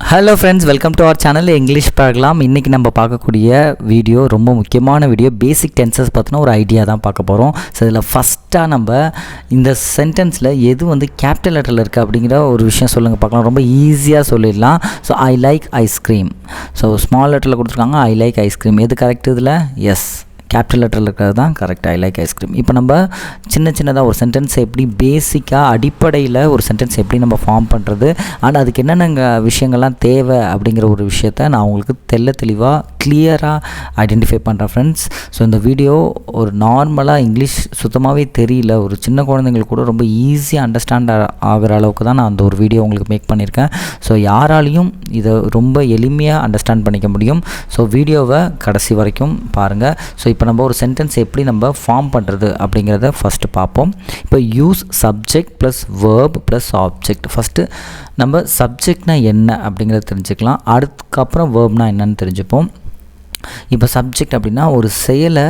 Hello friends, welcome to our channel English பார்க்கலாம். இன்றைக்கி நம்ம பார்க்கக்கூடிய வீடியோ ரொம்ப முக்கியமான வீடியோ. பேசிக் டென்சஸ் பார்த்தினா ஒரு ஐடியா தான் பார்க்க போகிறோம். ஸோ இதில் ஃபஸ்ட்டாக நம்ம இந்த சென்டென்ஸில் எது வந்து கேபிட்டல் லெட்டரில் இருக்குது அப்படிங்கிற ஒரு விஷயம் சொல்லுங்கள் பார்க்கலாம். ரொம்ப ஈஸியாக சொல்லிடலாம். So I like ice cream. So small லெட்டரில் கொடுத்துருக்காங்க ஐ லைக் ஐஸ்கிரீம். எது கரெக்ட் இதில்? எஸ், கேபிட்டல் லெட்டரில் இருக்கிறது தான் கரெக்ட். I like ice cream. இப்போ நம்ம சின்னதாக ஒரு சென்டென்ஸை எப்படி பேசிக்காக அடிப்படையில் ஒரு சென்டென்ஸ் எப்படி நம்ம ஃபார்ம் பண்ணுறது, ஆனால் அதுக்கு என்னென்ன விஷயங்கள்லாம் தேவை அப்படிங்கிற ஒரு விஷயத்த நான் உங்களுக்கு தெளிவாக கிளியராக ஐடென்டிஃபை பண்ணுறேன் ஃப்ரெண்ட்ஸ். ஸோ இந்த வீடியோ ஒரு நார்மலாக இங்கிலீஷ் சுத்தமாகவே தெரியல, ஒரு சின்ன குழந்தைங்களுக்கு கூட ரொம்ப ஈஸியாக அண்டர்ஸ்டாண்ட் ஆகிற அளவுக்கு தான் நான் அந்த ஒரு வீடியோ உங்களுக்கு மேக் பண்ணியிருக்கேன். ஸோ யாராலையும் இதை ரொம்ப எளிமையாக அண்டர்ஸ்டாண்ட் பண்ணிக்க முடியும். ஸோ வீடியோவை கடைசி வரைக்கும் பாருங்கள். ஸோ இப்போ நம்ம ஒரு சென்டென்ஸ் எப்படி நம்ம ஃபார்ம் பண்ணுறது அப்படிங்கிறத ஃபஸ்ட்டு பார்ப்போம். இப்போ use subject plus verb plus object. First நம்ம சப்ஜெக்ட்னால் என்ன அப்படிங்கிறத தெரிஞ்சுக்கலாம். அதுக்கப்புறம் வேர்ப்னால் என்னன்னு தெரிஞ்சுப்போம். இப்போ சப்ஜெக்ட் அப்படின்னா ஒரு செயலை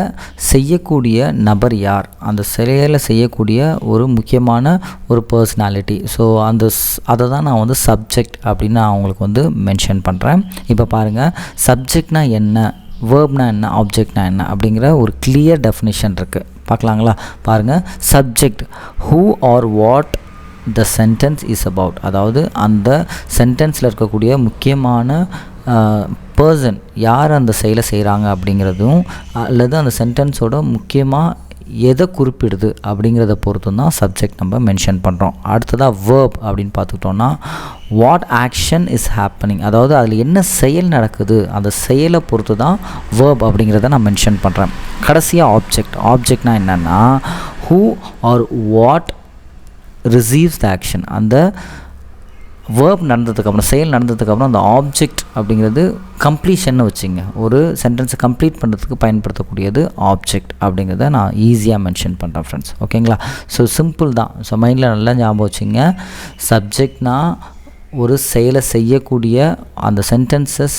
செய்யக்கூடிய நபர் யார், அந்த செயலை செய்யக்கூடிய ஒரு முக்கியமான ஒரு பர்சனாலிட்டி. ஸோ அதை தான் நான் வந்து சப்ஜெக்ட் அப்படின்னு நான் உங்களுக்கு வந்து மென்ஷன் பண்ணுறேன். இப்போ பாருங்கள், சப்ஜெக்ட்னால் என்ன, வேர்ப்னா என்ன, ஆப்ஜெக்ட்னா என்ன அப்படிங்கிற ஒரு கிளியர் டெஃபினிஷன் இருக்குது. பார்க்கலாங்களா? பாருங்கள், subject who are what the sentence is about. அதாவது அந்த சென்டென்ஸில் இருக்கக்கூடிய முக்கியமான பர்சன் யார் அந்த செயலை செய்கிறாங்க அப்படிங்கிறதும், அல்லது அந்த சென்டென்ஸோட முக்கியமாக எதை குறிப்பிடுது அப்படிங்கிறத பொறுத்து தான் சப்ஜெக்ட் நம்ம மென்ஷன் பண்ணுறோம். அடுத்ததாக வேர்ப் அப்படின்னு பார்த்துக்கிட்டோன்னா வாட் ஆக்ஷன் இஸ் ஹேப்பனிங். அதாவது அதில் என்ன செயல் நடக்குது, அந்த செயலை பொறுத்து தான் வேர்ப் அப்படிங்கிறத நான் மென்ஷன் பண்ணுறேன். கடைசியாக ஆப்ஜெக்ட்னால் என்னென்னா who are what receives the action. அந்த வேர்ப் நடந்ததுக்கப்புறம், செயல் நடந்ததுக்கப்புறம் அந்த ஆப்ஜெக்ட் அப்படிங்கிறது கம்ப்ளீஷன்னு வச்சுங்க. ஒரு சென்டென்ஸை கம்ப்ளீட் பண்ணுறதுக்கு பயன்படுத்தக்கூடியது ஆப்ஜெக்ட் அப்படிங்கிறத நான் ஈஸியாக மென்ஷன் பண்ணுறேன் ஃப்ரெண்ட்ஸ். ஓகேங்களா? ஸோ சிம்பிள் தான். ஸோ மைண்டில் நல்லா ஞாபகம் வச்சுங்க. சப்ஜெக்ட்னால் ஒரு செயலை செய்யக்கூடிய அந்த சென்டென்சஸ்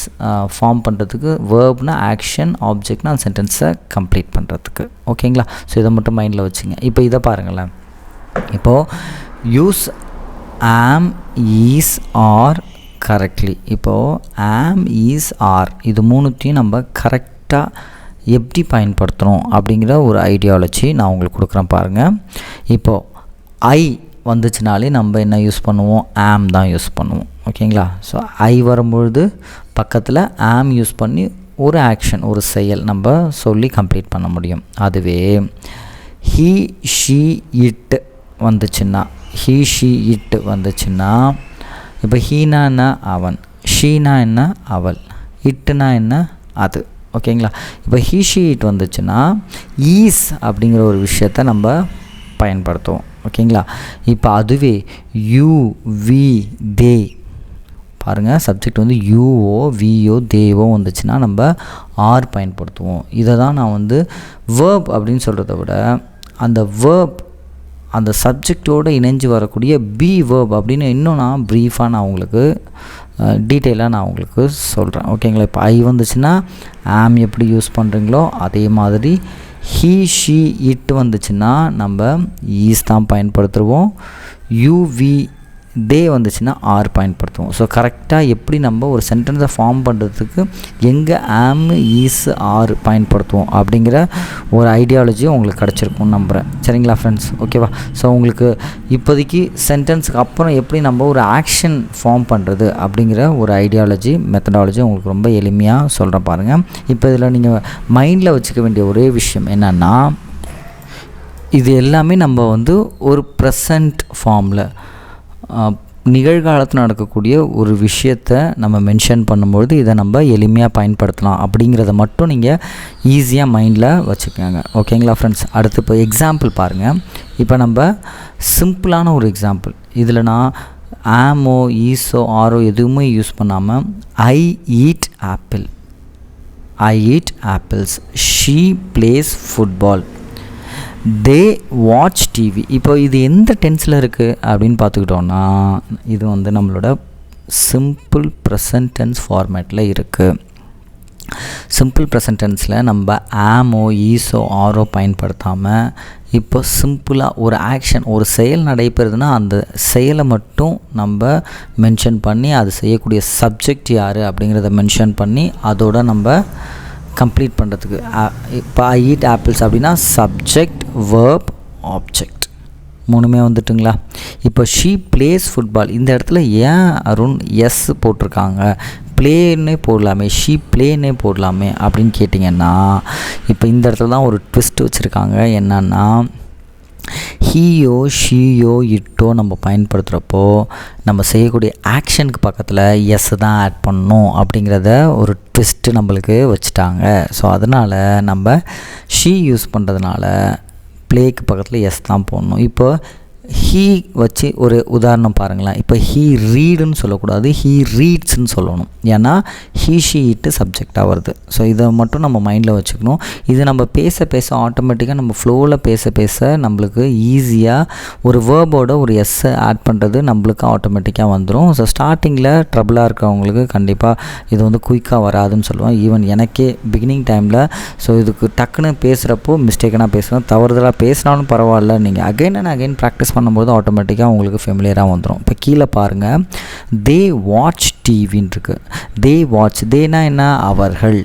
ஃபார்ம் பண்ணுறதுக்கு, வேர்ப்னா ஆக்ஷன், ஆப்ஜெக்ட்னா அந்த சென்டென்ஸை கம்ப்ளீட் பண்ணுறதுக்கு. ஓகேங்களா? ஸோ இதை மட்டும் மைண்டில் வச்சுங்க. இப்போ இதை பாருங்களேன். இப்போது யூஸ் ஆம், ஈஸ், ஆர் கரெக்ட்லி. இப்போது ஆம், ஈஸ், ஆர் இது மூணுத்தையும் நம்ம கரெக்டாக எப்படி பயன்படுத்தணும் அப்படிங்கிற ஒரு ஐடியாலஜி நான் உங்களுக்கு கொடுக்குறேன் பாருங்கள். இப்போது ஐ வந்துச்சுனாலே நம்ம என்ன யூஸ் பண்ணுவோம்? ஆம் தான் யூஸ் பண்ணுவோம். ஓகேங்களா? ஸோ ஐ வரும்பொழுது பக்கத்தில் ஆம் யூஸ் பண்ணி ஒரு ஆக்ஷன், ஒரு செயல் நம்ம சொல்லி கம்ப்ளீட் பண்ண முடியும். அதுவே ஹீ, ஷீ, இட் வந்துச்சுன்னா, ஹீ, ஷீ, இட் வந்துச்சுன்னா, இப்போ ஹீனா என்ன? அவன், ஷீனா என்ன? அவள், இட்டுனா என்ன? அது. ஓகேங்களா? இப்போ ஹீ, ஷீ, இட் வந்துச்சுன்னா ஈஸ் அப்படிங்கிற ஒரு விஷயத்தை நம்ம பயன்படுத்துவோம். ஓகேங்களா? இப்போ அதுவே யூ, வி, தே பாருங்கள், சப்ஜெக்ட் வந்து யூஓ, விஓ, தேவோ வந்துச்சுன்னா நம்ம ஆர் பயன்படுத்துவோம். இதை தான் நான் வந்து வேர்ப் அப்படின்னு சொல்கிறத விட அந்த வேர்ப் அந்த சப்ஜெக்டோடு இணைஞ்சு வரக்கூடிய பி வேர்ப் அப்படின்னு இன்னும் நான் ப்ரீஃபாக நான் உங்களுக்கு டீட்டெயிலாக நான் உங்களுக்கு சொல்கிறேன். ஓகேங்களா? இப்போ ஐ வந்துச்சுன்னா ஆம் எப்படி யூஸ் பண்ணுறீங்களோ அதே மாதிரி ஹீ, ஷீ, இட் வந்துச்சுன்னா நம்ம ஈஸ் தான் பயன்படுத்துவோம். யூ, வி, தே வந்துச்சுன்னா ஆர் பயன்படுத்துவோம். ஸோ கரெக்டாக எப்படி நம்ம ஒரு சென்டென்ஸை ஃபார்ம் பண்ணுறதுக்கு எங்கே ஆம், ஈஸ், ஆர் பயன்படுத்துவோம் அப்படிங்கிற ஒரு ஐடியாலஜியும் உங்களுக்கு கிடச்சிருக்கும்னு நம்புகிறேன். சரிங்களா ஃப்ரெண்ட்ஸ்? ஓகேவா? ஸோ உங்களுக்கு இப்போதைக்கு சென்டென்ஸுக்கு அப்புறம் எப்படி நம்ம ஒரு ஆக்ஷன் ஃபார்ம் பண்ணுறது அப்படிங்கிற ஒரு ஐடியாலஜி, மெத்தடாலஜி உங்களுக்கு ரொம்ப எளிமையாக சொல்கிறேன் பாருங்கள். இப்போ இதில் நீங்கள் மைண்டில் வச்சுக்க வேண்டிய ஒரே விஷயம் என்னென்னா, இது எல்லாமே நம்ம வந்து ஒரு ப்ரெசண்ட் ஃபார்மில் நிகழ்காலத்தில் நடக்கக்கூடிய ஒரு விஷயத்தை நம்ம மென்ஷன் பண்ணும்பொழுது இதை நம்ம எளிமையாக பயன்படுத்தலாம் அப்படிங்கிறத மட்டும் நீங்கள் ஈஸியாக மைண்டில் வச்சுக்கோங்க. ஓகேங்களா ஃப்ரெண்ட்ஸ்? அடுத்து இப்போ எக்ஸாம்பிள் பாருங்கள். இப்போ நம்ம சிம்பிளான ஒரு எக்ஸாம்பிள், இதில் நான் ஆமோ, ஈஸோ, ஆரோ எதுவுமே யூஸ் பண்ணாமல் I eat apple, I eat apples, she place football, they watch TV. இப்போ இது எந்த டென்ஸில் இருக்குது அப்படின்னு பார்த்துக்கிட்டோன்னா இது வந்து நம்மளோட சிம்பிள் ப்ரெசன்ட் டென்ஸ் ஃபார்மேட்டில் இருக்குது. சிம்பிள் ப்ரெசன்ட் டென்ஸில் நம்ம ஆமோ ஈஸோ ஆரோ பயன்படுத்தாமல் இப்போ சிம்பிளாக ஒரு ஆக்ஷன், ஒரு செயல் நடைபெறுதுன்னா அந்த செயலை மட்டும் நம்ம மென்ஷன் பண்ணி அது செய்யக்கூடிய சப்ஜெக்ட் யார் அப்படிங்கிறத மென்ஷன் பண்ணி அதோட நம்ம கம்ப்ளீட் பண்ணுறதுக்கு. இப்போ ஐ ஈட் ஆப்பிள்ஸ் அப்படின்னா சப்ஜெக்ட், வேர்ப், ஆப்ஜெக்ட் மூணுமே வந்துட்டுங்களா. இப்போ ஷீ பிளேஸ் ஃபுட்பால், இந்த இடத்துல ஏன் அருண் எஸ் போட்டிருக்காங்க, ப்ளேன்னே போடலாமே, ஷீ ப்ளேன்னே போடலாமே அப்படின்னு கேட்டிங்கன்னா, இப்போ இந்த இடத்துல தான் ஒரு ட்விஸ்ட் வச்சுருக்காங்க. என்னன்னா ஹீயோ ஷீயோ இட்டோ நம்ம பயன்படுத்துகிறப்போ நம்ம செய்யக்கூடிய ஆக்ஷனுக்கு பக்கத்தில் எஸ் தான் ஆட் பண்ணணும் அப்படிங்கிறத ஒரு ட்விஸ்ட்டு நம்மளுக்கு வச்சுட்டாங்க. ஸோ அதனால் நம்ம ஷீ யூஸ் பண்ணுறதுனால ப்ளேக்கு பக்கத்தில் எஸ் தான் போடணும். இப்போ ஹீ வச்சு ஒரு உதாரணம் பாருங்களேன். இப்போ ஹீ ரீடுன்னு சொல்லக்கூடாது, ஹீ ரீட்ஸ்ன்னு சொல்லணும். ஏன்னா ஹீ ஷீ இட்டு சப்ஜெக்டாக வருது. ஸோ இதை மட்டும் நம்ம மைண்டில் வச்சுக்கணும். இது நம்ம பேச பேச ஆட்டோமேட்டிக்காக நம்ம ஃப்ளோவில் பேச நம்மளுக்கு ஈஸியாக ஒரு வேர்போட ஒரு எஸ்ஸை ஆட் பண்ணுறது நம்மளுக்கு ஆட்டோமேட்டிக்காக வந்துடும். ஸோ ஸ்டார்டிங்கில் ட்ரபிளாக இருக்கிறவங்களுக்கு கண்டிப்பாக இது வந்து குயிக்காக வராதுன்னு சொல்லுவேன். ஈவன் எனக்கே பிகினிங் டைமில் ஸோ இதுக்கு டக்குன்னு பேசுகிறப்போ மிஸ்டேக்கனாக பேசுவேன். தவறுதலாக பேசினாலும் பரவாயில்ல, நீங்கள் அகைன் அண்ட் அகைன் ப்ராக்டிஸ் பண்ணும்போது ஆட்டோமேட்டிக்காக உங்களுக்கு ஃபெமிலியராக வந்துடும். இப்போ கீழே பாருங்கள், தே வாட்ச் டிவின்னு இருக்குது. தே வாட்ச், தேனா என்ன, அவர்கள்.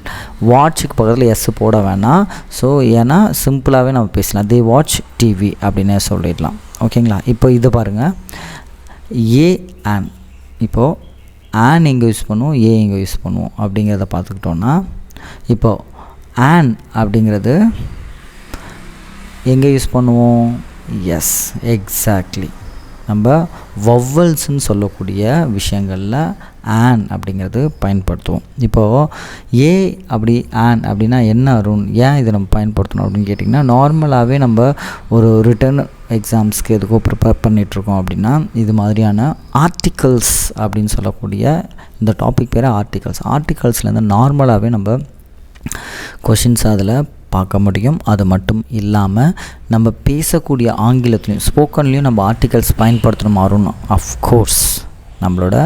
வாட்சுக்கு பக்கத்தில் எஸ் போட வேணாம். ஸோ ஏன்னா சிம்பிளாகவே நம்ம பேசலாம், தே வாட்ச் டிவி அப்படின்னே சொல்லிடலாம். ஓகேங்களா. இப்போ இது பாருங்கள், ஏ ஆன். இப்போது ஆன் எங்கே யூஸ் பண்ணுவோம், ஏ எங்கே யூஸ் பண்ணுவோம் அப்படிங்கிறத பார்த்துக்கிட்டோன்னா, இப்போது ஆன் அப்படிங்கிறது எங்கே யூஸ் பண்ணுவோம், எஸ் எக்ஸாக்ட்லி நம்ம வவ்வல்ஸ்ன்னு சொல்லக்கூடிய விஷயங்களில் ஆன் அப்படிங்கிறது பயன்படுத்துவோம். இப்போது ஏ அப்படி ஆன் அப்படின்னா என்ன அருண், ஏன் இதை நம்ம பயன்படுத்தணும் அப்படின்னு கேட்டிங்கன்னா, நார்மலாகவே நம்ம ஒரு ரிட்டன் எக்ஸாம்ஸ்க்கு எதுக்கோ ப்ரிப்பேர் பண்ணிகிட்ருக்கோம் அப்படின்னா இது மாதிரியான ஆர்டிகல்ஸ் அப்படின்னு சொல்லக்கூடிய இந்த டாபிக் பேர் ஆர்டிகல்ஸ். ஆர்டிகல்ஸ்லேருந்து நார்மலாகவே நம்ம கொஷின்ஸ் அதில் பார்க்க முடியும். அது மட்டும் இல்லாமல் நம்ம பேசக்கூடிய ஆங்கிலத்துலேயும் ஸ்போக்கன்லேயும் நம்ம ஆர்டிகல்ஸ் பயன்படுத்தணும் அருண். அஃப்கோர்ஸ் நம்மளோட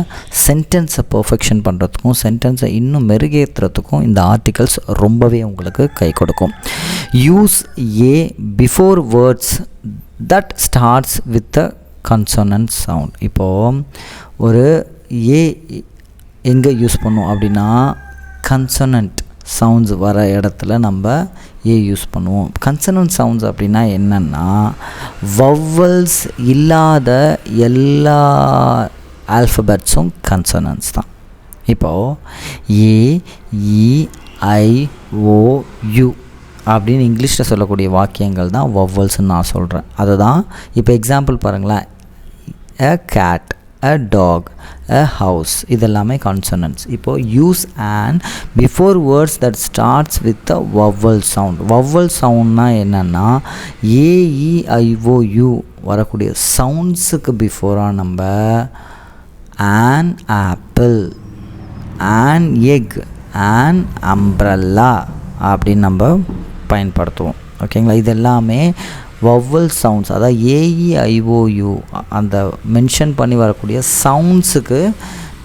சென்டென்ஸை பர்ஃபெக்ஷன் பண்ணுறதுக்கும் சென்டென்ஸை இன்னும் மெருகேற்றுறதுக்கும் இந்த ஆர்டிகல்ஸ் ரொம்பவே உங்களுக்கு கை கொடுக்கும். Use A before words that starts with a consonant sound. இப்போது ஒரு ஏ எங்கே யூஸ் பண்ணுவோம் அப்படின்னா கன்சோனன்ட் சவுண்ட்ஸ் வர இடத்துல நம்ம ஏ யூஸ் பண்ணுவோம். கன்சனன்ட் சவுண்ட்ஸ் அப்படின்னா என்னென்னா வவ்வல்ஸ் இல்லாத எல்லா ஆல்ஃபபெட்ஸும் கன்சனன்ஸ் தான். இப்போது ஏ இ ஐ ஓ யூ அப்படின்னு இங்கிலீஷில் சொல்லக்கூடிய வாக்கியங்கள் தான் வவ்வல்ஸ்ன்னு நான் சொல்கிறேன். அதுதான் இப்போ எக்ஸாம்பிள் பாருங்களேன், a cat, a dog, a house, இதெல்லாமே consonants. இப்போ use an before words that starts with the vowel sound. vowel soundனா என்னன்னா a e i o u வரக்கூடிய சவுண்ட்ஸுக்கு பிஃபோராக நம்ம an apple, an egg, an umbrella அப்படின்னு நம்ம பயன்படுத்துவோம். ஓகேங்களா. இது எல்லாமே வவ்வல் சவுண்ட்ஸ், அதாவது ஏஇஐஓயு அந்த மென்ஷன் பண்ணி வரக்கூடிய சவுண்ட்ஸுக்கு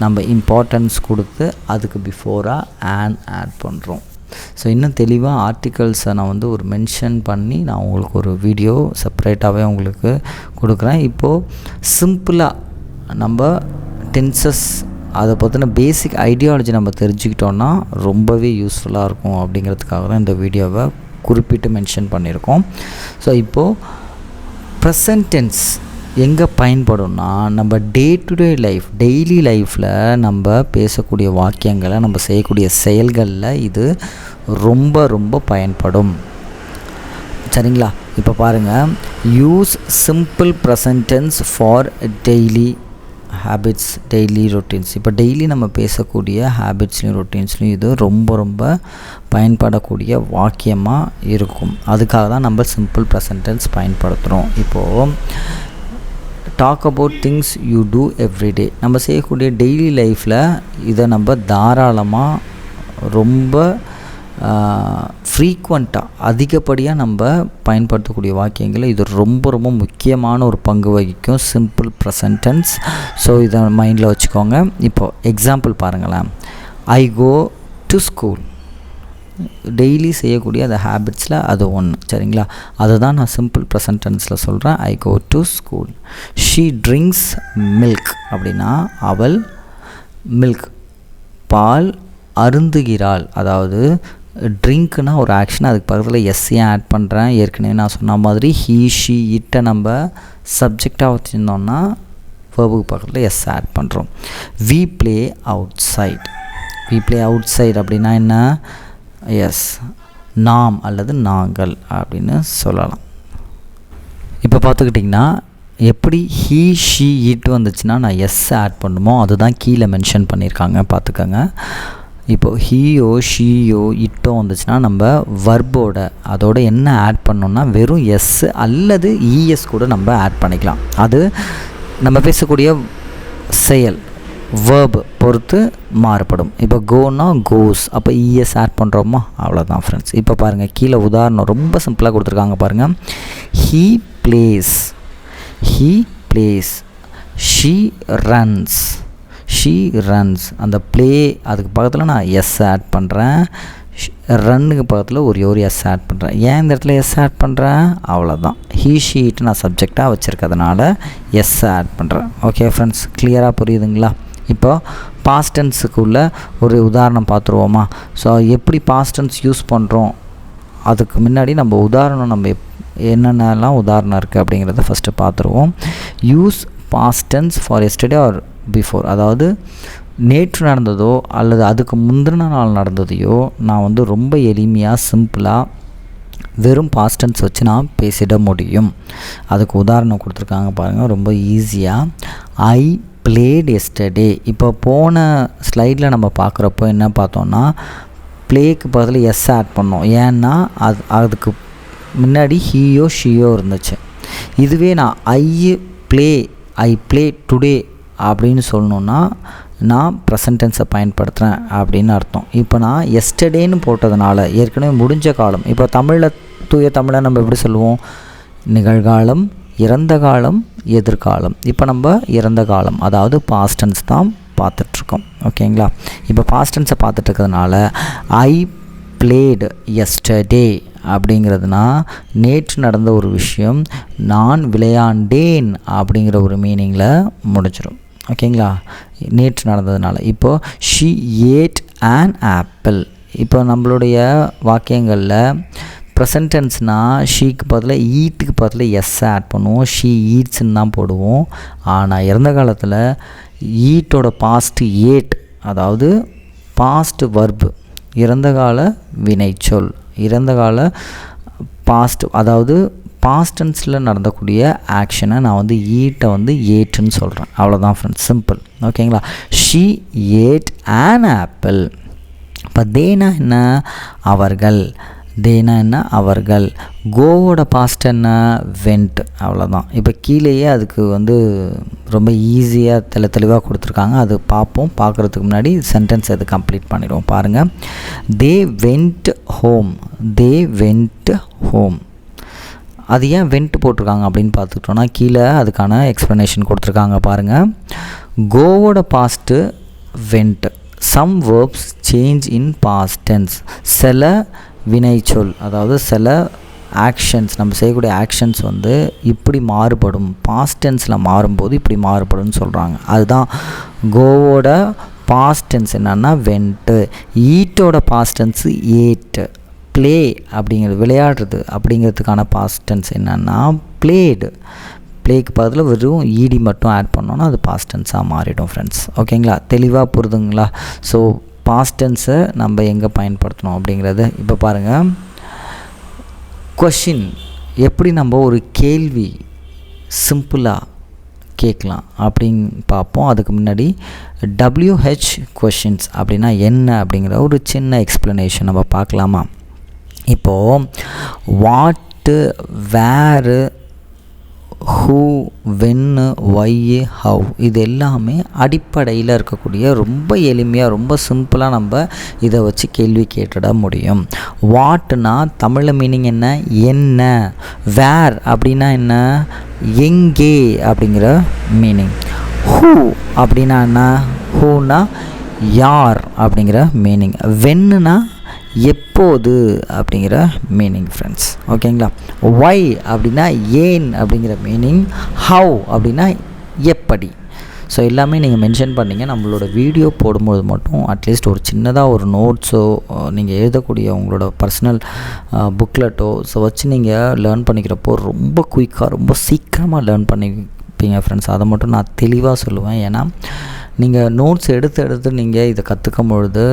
நம்ம இம்பார்ட்டன்ஸ் கொடுத்து அதுக்கு பிஃபோராக ஆன் ஆட் பண்ணுறோம். ஸோ இன்னும் தெளிவாக ஆர்டிகல்ஸை நான் வந்து ஒரு மென்ஷன் பண்ணி நான் உங்களுக்கு ஒரு வீடியோ செப்பரேட்டாகவே உங்களுக்கு கொடுக்குறேன். இப்போது சிம்பிளாக நம்ம டென்சஸ் அதை பற்றின பேசிக் ஐடியாலஜி நம்ம தெரிஞ்சுக்கிட்டோன்னா ரொம்பவே யூஸ்ஃபுல்லாக இருக்கும் அப்படிங்கிறதுக்காக தான் இந்த வீடியோவை குறிப்பிட்டு மென்ஷன் பண்ணியிருக்கோம். ஸோ இப்போது ப்ரெசன்ட் டென்ஸ் எங்கே பயன்படும்னா நம்ம day to day life, daily லைஃப்பில் நம்ம பேசக்கூடிய வாக்கியங்களை நம்ம செய்யக்கூடிய செயல்களில் இது ரொம்ப ரொம்ப பயன்படும். சரிங்களா. இப்போ பாருங்கள், use simple present tense for daily habits, daily routines. இப்போ டெய்லி நம்ம பேசக்கூடிய ஹேபிட்ஸ்லையும் ரொட்டீன்ஸ்லையும் இது ரொம்ப ரொம்ப பயன்படக்கூடிய வாக்கியமாக இருக்கும். அதுக்காக தான் நம்ம சிம்பிள் ப்ரெசன்ட் டென்ஸ் பயன்படுத்துகிறோம். இப்போது talk about things you do everyday, நம்ம செய்யக்கூடிய டெய்லி லைஃப்பில் இதை நம்ம தாராளமாக ரொம்ப ஃப்ரீக்வெண்ட்டாக அதிகப்படியாக நம்ம பயன்படுத்தக்கூடிய வாக்கியங்கள் இது ரொம்ப ரொம்ப முக்கியமான ஒரு பங்கு வகிக்கும் சிம்பிள் ப்ரெசன்ட் டென்ஸ். ஸோ இதை மைண்டில் வச்சுக்கோங்க. இப்போது எக்ஸாம்பிள் பாருங்களேன், ஐ கோ டு ஸ்கூல், டெய்லி செய்யக்கூடிய அந்த ஹேபிட்ஸில் அது ஒன்று. சரிங்களா? அதை தான் நான் சிம்பிள் ப்ரெசன்ட் டென்ஸில் சொல்கிறேன். I go to school. She drinks milk அப்படின்னா அவள் மில்க் பால் அருந்துகிறாள். அதாவது ட்ரிங்க்னா ஒரு ஆக்ஷன், அதுக்கு பக்கத்தில் எஸ்ஸையும் ஆட் பண்ணுறேன். ஏற்கனவே நான் சொன்ன மாதிரி ஹீ ஷீ இட்டை நம்ம சப்ஜெக்டாக வச்சுருந்தோம்னா வேர்புக்கு பக்கத்தில் எஸ் ஆட் பண்ணுறோம். We play outside. We play outside அப்படின்னா என்ன? எஸ், நாம் அல்லது நாங்கள் அப்படின்னு சொல்லலாம். இப்போ பார்த்துக்கிட்டிங்கன்னா எப்படி ஹீ ஷீ இட் வந்துச்சுன்னா நான் எஸ் ஆட் பண்ணுமோ அதுதான் கீழே மென்ஷன் பண்ணியிருக்காங்க. பார்த்துக்கோங்க. இப்போது ஹீயோ ஷீயோ இட்டோ வந்துச்சுன்னா நம்ம வர்போட அதோட என்ன ஆட் பண்ணோம்னா வெறும் எஸ் அல்லது இஎஸ் கூட நம்ம ஆட் பண்ணிக்கலாம். அது நம்ம பேசக்கூடிய செயல் வேர்பு பொறுத்து மாறுபடும். இப்போ கோனா கோஸ், அப்போ இஎஸ் ஆட் பண்ணுறோமா, அவ்வளோதான் ஃப்ரெண்ட்ஸ். இப்போ பாருங்கள் கீழே உதாரணம் ரொம்ப சிம்பிளாக கொடுத்துருக்காங்க பாருங்கள். He plays, he plays. She runs, she runs. அந்த ப்ளே அதுக்கு பக்கத்தில் நான் எஸ் ஆட் பண்ணுறேன். ரன்னுக்கு பக்கத்தில் ஒரு எஸ் ஆட் பண்ணுறேன். ஏன் இந்த இடத்துல எஸ் ஆட் பண்ணுறேன்? அவ்வளோதான். ஹீ ஷீட் நான் சப்ஜெக்டாக வச்சுருக்கிறதுனால எஸ் ஆட் பண்ணுறேன். ஓகே ஃப்ரெண்ட்ஸ், கிளியராக புரியுதுங்களா? இப்போ பாஸ்ட் டென்ஸுக்குள்ள ஒரு உதாரணம் பார்த்துருவோமா? ஸோ எப்படி பாஸ்ட் டென்ஸ் யூஸ் பண்ணுறோம் அதுக்கு முன்னாடி நம்ம உதாரணம் நம்ம என்னென்னலாம் உதாரணம் இருக்குது அப்படிங்கிறத ஃபஸ்ட்டு பார்த்துருவோம். Use past tense for yesterday or before. அதாவது நேற்று நடந்ததோ அல்லது அதுக்கு முந்தின நாள் நடந்ததையோ நான் ரொம்ப எளிமையாக சிம்பிளாக வெறும் பாஸ்ட் டென்ஸ் வச்சு நான் பேசிட முடியும். அதுக்கு உதாரணம் கொடுத்துருக்காங்க பாருங்கள், ரொம்ப ஈஸியாக. ஐ பிளேட் எஸ்டர்டே. இப்போ போன ஸ்லைடில் நம்ம பார்க்குறப்போ என்ன பார்த்தோன்னா ப்ளேக்கு பக்கத்தில் எஸ் ஆட் பண்ணோம். ஏன்னா அதுக்கு முன்னாடி ஹீயோ ஷீயோ இருந்துச்சு. இதுவே நான் ஐ ப்ளே டுடே அப்படின்னு சொல்லணுன்னா நான் ப்ரெசன்ட் டென்ஸை பயன்படுத்துகிறேன் அப்படின்னு அர்த்தம். இப்போ நான் எஸ்டர்டேன்னு போட்டதுனால ஏற்கனவே முடிஞ்ச காலம். இப்போ தமிழில் தூய தமிழை நம்ம எப்படி சொல்லுவோம்? நிகழ்காலம், இறந்த காலம், எதிர்காலம். இப்போ நம்ம இறந்த காலம் அதாவது பாஸ்ட் டென்ஸ் தான் பார்த்துட்ருக்கோம். ஓகேங்களா? இப்போ பாஸ்ட் டென்ஸை பார்த்துட்ருக்கிறதுனால ஐ பிளேடு எஸ்டர்டே அப்படிங்கிறதுனா நேற்று நடந்த ஒரு விஷயம் நான் விளையாண்டேன் அப்படிங்கிற ஒரு மீனிங்கில் முடிச்சிடும். ஓகேங்களா? நேற்று நடந்ததுனால. இப்போது ஷீ ஏட் ஆன் ஆப்பிள். இப்போ நம்மளுடைய வாக்கியங்களில் ப்ரெசன்ட் டென்ஸ்னால் ஷீக்கு பதில் ஈட்டுக்கு பதில் எஸ் ஆட் பண்ணுவோம். ஷீ ஈட்ஸ்ன்னு தான் போடுவோம். ஆனால் இறந்த காலத்தில் ஈட்டோட பாஸ்ட்டு ஏட், அதாவது பாஸ்ட் வர்பு, இறந்த கால வினைச்சொல், இறந்த கால பாஸ்ட், அதாவது பாஸ்ட் டென்ஸில் நடந்தக்கூடிய ஆக்ஷனை நான் ஈட்டை ஏட்டுன்னு சொல்கிறேன். அவ்வளோதான் ஃப்ரெண்ட்ஸ், சிம்பிள். ஓகேங்களா? She ate an apple. இப்போ தேனா என்ன? அவர்கள். தேனா என்ன? அவர்கள். கோவோட பாஸ்ட் என்ன? வெண்ட். அவ்வளோதான். இப்போ கீழேயே அதுக்கு ரொம்ப ஈஸியாக தெளிவாக கொடுத்துருக்காங்க. அது பார்ப்போம். பார்க்குறதுக்கு முன்னாடி சென்டென்ஸ் அது கம்ப்ளீட் பண்ணிடுவோம். பாருங்கள். They went home. They went home. அது ஏன் வெண்ட் போட்டிருக்காங்க அப்படின்னு பார்த்துக்கிட்டோன்னா கீழே அதுக்கான எக்ஸ்ப்ளனேஷன் கொடுத்துருக்காங்க பாருங்கள். கோவோட past went. Some verbs change in past tense. சில வினைச்சொல், அதாவது சில ஆக்ஷன்ஸ், நம்ம செய்யக்கூடிய ஆக்ஷன்ஸ் இப்படி மாறுபடும், பாஸ்ட் டென்ஸில் மாறும்போது இப்படி மாறுபடும்னு சொல்கிறாங்க. அதுதான் கோவோட பாஸ்ட் டென்ஸ் என்னன்னா வெண்ட்டு. ஈட்டோட பாஸ்ட் டென்ஸு ஏட்டு. ப்ளே அப்படிங்கிறது விளையாடுறது அப்படிங்கிறதுக்கான பாஸ்ட் டென்ஸ் என்னென்னா ப்ளேடு. ப்ளேக்கு பதில் வெறும் ஈடி மட்டும் ஆட் பண்ணோன்னா அது பாஸ்ட் டென்ஸாக மாறிடும் ஃப்ரெண்ட்ஸ். ஓகேங்களா? தெளிவாக புரிதுங்களா? ஸோ பாஸ்ட் டென்ஸை நம்ம எங்கே பயன்படுத்தணும் அப்படிங்கிறது இப்போ பாருங்கள். கொஷின் எப்படி நம்ம ஒரு கேள்வி சிம்பிளாக கேட்கலாம் அப்படின்னு பார்ப்போம். அதுக்கு முன்னாடி WH கொஷின்ஸ் அப்படின்னா என்ன அப்படிங்கிற ஒரு சின்ன எக்ஸ்ப்ளனேஷன் நம்ம பார்க்கலாமா? இப்போது வாட்டு, வேரு, ஹூ, வென்னு, ஒய்யு, ஹவ் இது எல்லாமே அடிப்படையில் இருக்கக்கூடிய ரொம்ப எளிமையாக ரொம்ப சிம்பிளாக நம்ம இதை வச்சு கேள்வி கேட்டுட முடியும். வாட்டுனா தமிழில் மீனிங் என்ன? என்ன. வேர் அப்படின்னா என்ன? எங்கே அப்படிங்கிற மீனிங். ஹூ அப்படின்னா என்ன? ஹூனா யார் அப்படிங்கிற மீனிங். வென்னுனா எப்போது அப்படிங்கிற மீனிங் ஃப்ரெண்ட்ஸ். ஓகேங்களா. ஒய் அப்படின்னா ஏன் அப்படிங்கிற மீனிங். ஹவ் அப்படின்னா எப்படி. ஸோ எல்லாமே நீங்கள் மென்ஷன் பண்ணிங்க. நம்மளோட வீடியோ போடும்போது மட்டும் அட்லீஸ்ட் ஒரு சின்னதாக ஒரு நோட்ஸோ நீங்கள் எழுதக்கூடிய உங்களோட பர்சனல் புக்லெட்டோ வச்சு நீங்கள் லேர்ன் பண்ணிக்கிறப்போ ரொம்ப குயிக்காக ரொம்ப சீக்கிரமாக லேர்ன் பண்ணிப்பீங்க ஃப்ரெண்ட்ஸ். அதை மட்டும் நான் தெளிவாக சொல்லுவேன். ஏன்னா நீங்கள் நோட்ஸ் எடுத்து நீங்கள் இதை கற்றுக்கும் பொழுது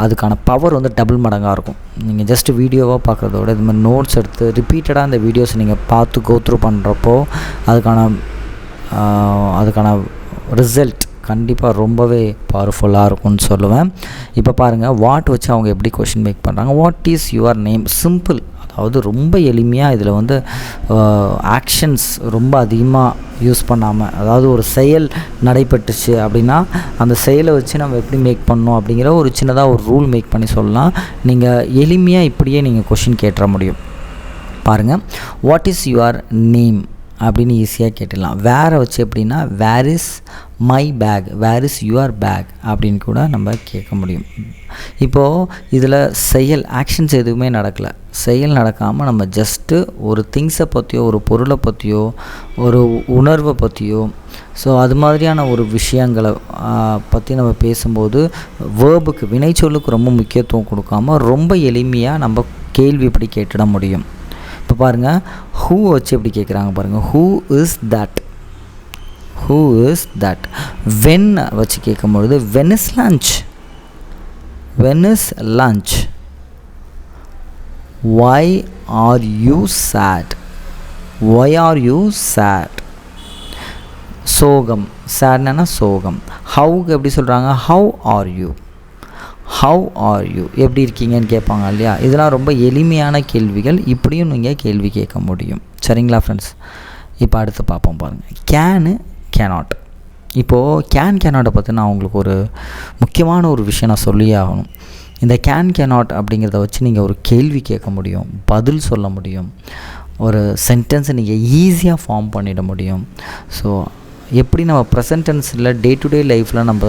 அதுக்கான பவர் வந்து டபுள் மடங்காக இருக்கும். நீங்கள் ஜஸ்ட்டு வீடியோவாக பார்க்குறத விட இது மாதிரி நோட்ஸ் எடுத்து ரிப்பீட்டடாக அந்த வீடியோஸை நீங்கள் பார்த்து கோத்ரூ பண்ணுறப்போ அதுக்கான ரிசல்ட் கண்டிப்பாக ரொம்பவே பவர்ஃபுல்லாக இருக்கும்னு சொல்லுவேன். இப்போ பாருங்கள், வாட் வச்சு அவங்க எப்படி கொஷின் மேக் பண்ணுறாங்க. What is your name? Simple. அதாவது ரொம்ப எளிமையாக இதில் வந்து ஆக்ஷன்ஸ் ரொம்ப அதிகமாக யூஸ் பண்ணாமல், அதாவது ஒரு செயல் நடைபெற்றுச்சு அப்படின்னா அந்த செயலை வச்சு நம்ம எப்படி மேக் பண்ணணும் அப்படிங்கிற ஒரு சின்னதாக ஒரு ரூல் மேக் பண்ணி சொல்லலாம். நீங்கள் எளிமையாக இப்படியே நீங்கள் கொஷின் கேட்டுற முடியும். பாருங்கள், வாட் இஸ் யுவர் நேம் அப்படின்னு ஈஸியாக கேட்டுடலாம். வேரை வச்சு எப்படின்னா where is my bag, where is your bag அப்படின்னு கூட நம்ம கேட்க முடியும். இப்போது இதில் செயல் ஆக்ஷன்ஸ் எதுவுமே நடக்கலை. செயல் நடக்காமல் நம்ம ஜஸ்ட்டு ஒரு திங்ஸை பற்றியோ ஒரு பொருளை பற்றியோ ஒரு உணர்வை பற்றியோ அது மாதிரியான ஒரு விஷயங்களை பற்றி நம்ம பேசும்போது வேர்புக்கு வினைச்சொல்லுக்கு ரொம்ப முக்கியத்துவம் கொடுக்காமல் ரொம்ப எளிமையாக நம்ம கேள்வி இப்படி கேட்டுட முடியும். இப்போ பாருங்கள், ஹூ வச்சு எப்படி கேட்குறாங்க பாருங்கள். Who is that, who is that. When வச்சு கேட்கும்பொழுது when is lunch, when is lunch. Why are you sad, why are you sad. சோகம், சேட்னா சோகம். ஹவுக்கு எப்படி சொல்கிறாங்க, how are you, how are you, எப்படி இருக்கீங்கன்னு கேட்பாங்க இல்லையா. இதெல்லாம் ரொம்ப எளிமையான கேள்விகள். இப்படியும் நீங்கள் கேள்வி கேட்க முடியும். சரிங்களா ஃப்ரெண்ட்ஸ். இப்போ அடுத்து பார்ப்போம் பாருங்கள், கேனு கேனாட். இப்போது கேனாட்டை பற்றி நான் உங்களுக்கு ஒரு முக்கியமான ஒரு விஷயம் நான் சொல்லியே ஆகணும். இந்த கேனாட் அப்படிங்கிறத வச்சு நீங்கள் ஒரு கேள்வி கேட்க முடியும், பதில் சொல்ல முடியும், ஒரு சென்டென்ஸை நீங்கள் ஈஸியாக ஃபார்ம் பண்ணிட முடியும். ஸோ எப்படி நம்ம ப்ரெசன்ட் டென்ஸில் டே டு டே லைஃப்பில் நம்ம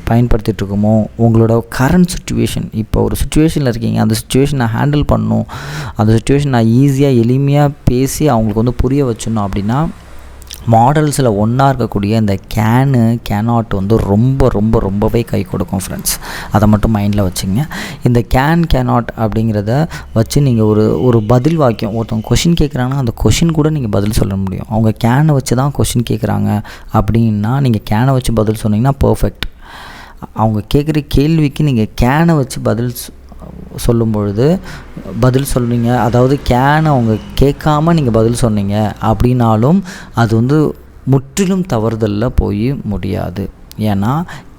பயன்படுத்திகிட்ருக்கோமோ, உங்களோட கரண்ட் சுச்சுவேஷன், இப்போ ஒரு சுச்சுவேஷனில் இருக்கீங்க, அந்த சுச்சுவேஷன் நான் ஹேண்டில் பண்ணணும், அந்த சுச்சுவேஷன் நான் ஈஸியாக எளிமையாக பேசி அவங்களுக்கு வந்து புரிய வச்சிடணும் அப்படின்னா மாடல்ஸில் ஒன்றா இருக்கக்கூடிய இந்த கேனாட் வந்து ரொம்பவே கை கொடுக்கும் ஃப்ரெண்ட்ஸ். அதை மட்டும் மைண்டில் வச்சுங்க. இந்த கேனாட் அப்படிங்கிறத வச்சு நீங்கள் ஒரு பதில் வாக்கியம், ஒருத்தவங்க கொஷின் கேட்குறாங்கன்னா அந்த கொஷின் கூட நீங்கள் பதில் சொல்ல முடியும். அவங்க கேனை வச்சு தான் கொஷின் கேட்குறாங்க அப்படின்னா நீங்கள் கேனை வச்சு பதில் சொன்னீங்கன்னா பர்ஃபெக்ட். அவங்க கேட்குற கேள்விக்கு நீங்கள் கேனை வச்சு பதில் சொல்லும் பொழுது பதில் சொல்கிறீங்க, அதாவது கேனை அவங்க கேட்காம நீங்கள் பதில் சொன்னீங்க அப்படின்னாலும் அது வந்து முற்றிலும் தவறுதலில் போய் முடியாது. ஏன்னா